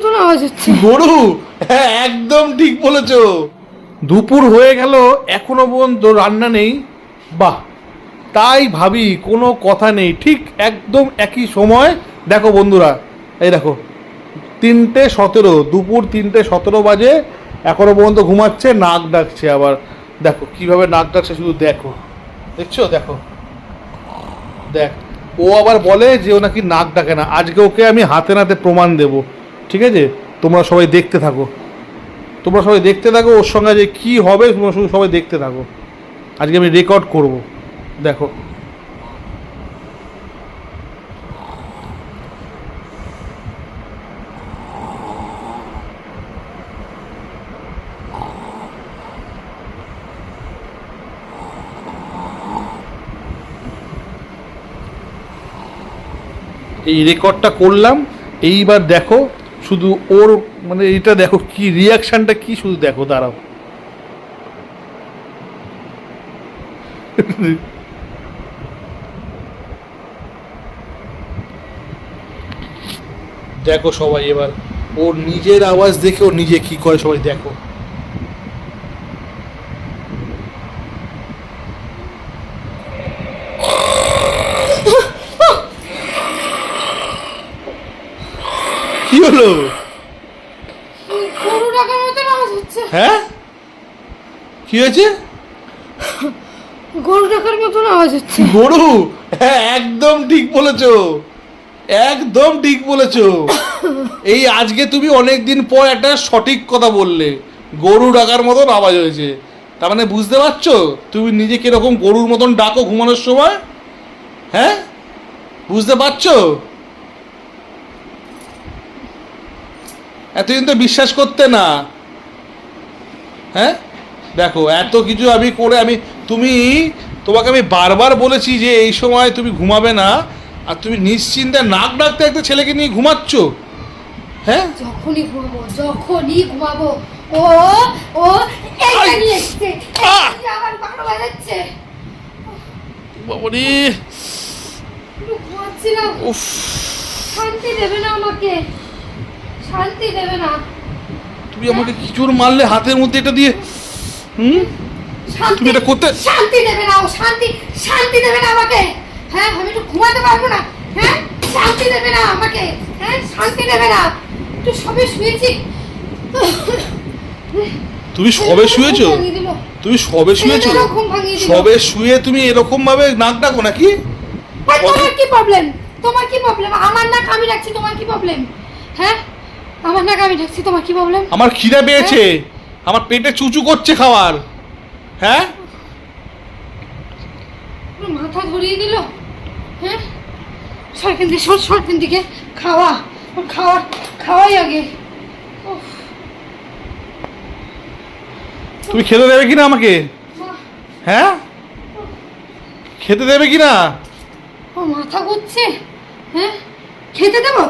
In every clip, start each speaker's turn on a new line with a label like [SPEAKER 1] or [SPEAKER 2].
[SPEAKER 1] মতন আওয়াজ হচ্ছে।
[SPEAKER 2] গরু, হ্যাঁ একদম ঠিক বলেছো। দুপুর হয়ে গেল এখনো পর্যন্ত রান্না নেই। বাহ, তাই ভাবি কোনো কথা নেই, ঠিক একদম একই সময়। দেখো বন্ধুরা, এই দেখো 3:17, দুপুর 3:17 বাজে, এখনো পর্যন্ত ঘুমাচ্ছে, নাক ডাকছে আবার। দেখো কিভাবে নাক ডাকছে, শুধু দেখো, দেখছো? দেখো, দেখ, ও আবার বলে যে ও নাকি নাক ডাকে না। আজকে ওকে আমি হাতে নাতে প্রমাণ দেব, ঠিক আছে? তোমরা সবাই দেখতে থাকো, তোমরা সবাই দেখতে থাকো, ওর সঙ্গে যে কী হবে তোমরা শুধু সবাই দেখতে থাকো। আজকে আমি রেকর্ড করব, দেখো। এই রেকর্ডটা করলাম, এইবার দেখো শুধু ওর মানে এটা দেখো কি রিয়াকশানটা কি, শুধু দেখো, দাঁড়াও। দেখো সবাই এবার ওর নিজের আওয়াজ দেখে ও নিজে কি করে, সবাই দেখো। কি হলো?
[SPEAKER 1] গরু ডাকার মতন আওয়াজ হচ্ছে।
[SPEAKER 2] হ্যাঁ, কি হয়েছে?
[SPEAKER 1] গরু ডাকার মতন আওয়াজ হচ্ছে।
[SPEAKER 2] গরু, হ্যাঁ একদম ঠিক বলেছো, একদম ঠিক বলেছো। এই আজকে তুমি অনেকদিন পর একটা সঠিক কথা বললে, গরু ডাকার মতন আওয়াজ হয়েছে। তার মানে বুঝতে পারছো তুমি নিজে কিরকম গরুর মতন ডাকো ঘুমানোর সময়? হ্যাঁ, বুঝতে পারছো? এতদিন তো বিশ্বাস করতে না। হ্যাঁ, দেখো এত কিছু আমি করে তোমাকে আমি বারবার বলেছি যে এই সময় তুমি ঘুমাবে না, আর তুমি নিশ্চিন্তে নাক ডাকতে একটা ছেলেকে নিয়ে ঘুমাচ্ছ। হ্যাঁ,
[SPEAKER 1] যখনই ঘুমাবো ও ও এইটা নিয়ে এসছে, আমার বারো বাজাচ্ছে।
[SPEAKER 2] বাবারে,
[SPEAKER 1] ঘুমাচ্ছি না,
[SPEAKER 2] উফ,
[SPEAKER 1] শান্তি দেবে না আমাকে, শান্তি দেবে না।
[SPEAKER 2] তুমি আমাকে কিচুর মারলে হাতের মধ্যে এটা দিয়ে। তুমি এটা করতে
[SPEAKER 1] শান্তি দেবে না, ও শান্তি দেবে না আমাকে। হ্যাঁ, আমি একটু ঘুমাতে পারবো না। হ্যাঁ, শান্তি দেবে না আমাকে। হ্যাঁ, শান্তি দেবে না। একটু সবে শুয়েছি।
[SPEAKER 2] তুমি সবে শুয়েছো? তুমি সবে শুয়েছো? সবে শুয়ে তুমি এরকম ভাবে নাক ডাকো নাকি?
[SPEAKER 1] তোমার কি প্রবলেম? তোমার কি প্রবলেম? আমার নাক আমি ডাকছি, তোমার কি প্রবলেম? হ্যাঁ, আমার নাক আমি ডাকছি, তোমার কি প্রবলেম?
[SPEAKER 2] আমার খিদে পেয়েছে, আমার পেটে চুচু করছে খাবার। হ্যাঁ,
[SPEAKER 1] মাথা ধরিয়ে দিল। হ্যাঁ, সরকার দিকে সরকার দিকে খাওয়াই আগে।
[SPEAKER 2] তুমি খেতে দেবে কিনা আমাকে? হ্যাঁ, খেতে দেবে কিনা?
[SPEAKER 1] ও মাথা ঘুরছে। হ্যাঁ, খেতে দেবো।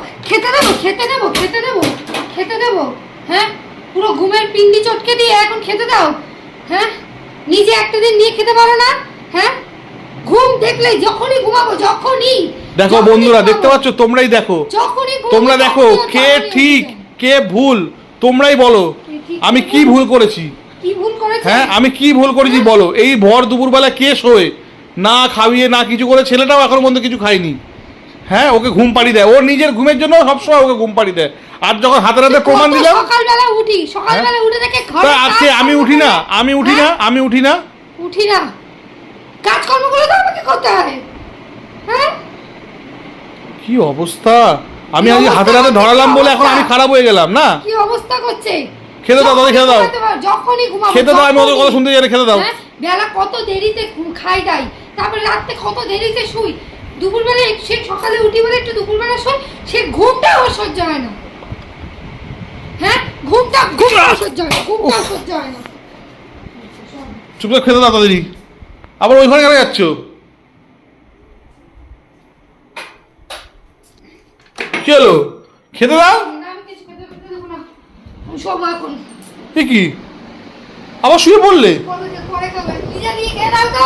[SPEAKER 1] হ্যাঁ, পুরো ঘুমের পিন্ডি চটকে দিয়ে এখন খেতে দাও। হ্যাঁ, নিজে একটা দিন নিয়ে খেতে পারো না? হ্যাঁ, ঘুম দেখলে যখনই ঘুমাবো, যখনই
[SPEAKER 2] দেখো বন্ধুরা, দেখতে পাচ্ছ? তোমরাই দেখো, তোমরা দেখো কে ঠিক কে ভুল, তোমরাই বলো আমি কি ভুল করেছি। হ্যাঁ, আমি কি ভুল করেছি বলো। এই ভর দুপুরবেলা কে শোয় না খাইয়ে না কিছু করে, ছেলেটাও এখনো পর্যন্ত কিছু খায়নি। হ্যাঁ, ওকে ঘুম পাড়িয়ে দেয়, ওর নিজের ঘুমের জন্য সবসময় ওকে ঘুম পাড়িয়ে দেয়। আর যখন হাতে হাতে প্রমাণ দিলাম,
[SPEAKER 1] সকালবেলা উঠে দেখে ঘরে
[SPEAKER 2] আজকে আমি উঠি না
[SPEAKER 1] কাজকর্মগুলো তো আমাকে করতে হয়। হ্যাঁ,
[SPEAKER 2] কি অবস্থা! আমি আজকে হাতে হাতে ধরালাম বলে এখন আমি খারাপ হয়ে গেলাম না?
[SPEAKER 1] কি অবস্থা করছে!
[SPEAKER 2] খেতে দাও, দাদা খেতে দাও,
[SPEAKER 1] যখনই ঘুমাবো
[SPEAKER 2] খেতে দাও, আমি ওদের কথা শুনতে যাই, খেতে দাও।
[SPEAKER 1] বেলা কত দেরিতে খাই দাই, তারপরে রাতে কত দেরিতে শুই, দুপুরবেলা সে সকালে উঠি বলে একটু দুপুরবেলা শুই, সে ঘুমটা ওর সহ্য হয় না। হ্যাঁ, ঘুমটা সহ্য হয় না।
[SPEAKER 2] চুপ করে খেতে দাও তাড়াতাড়ি। আবার ওই ঘরে কেন যাচ্ছ? কি হলো? খেতে দাও। কি আবার শুয়ে পড়লে?
[SPEAKER 1] পরে খাবে, নিজে নিয়ে খেয়ে দাও তো।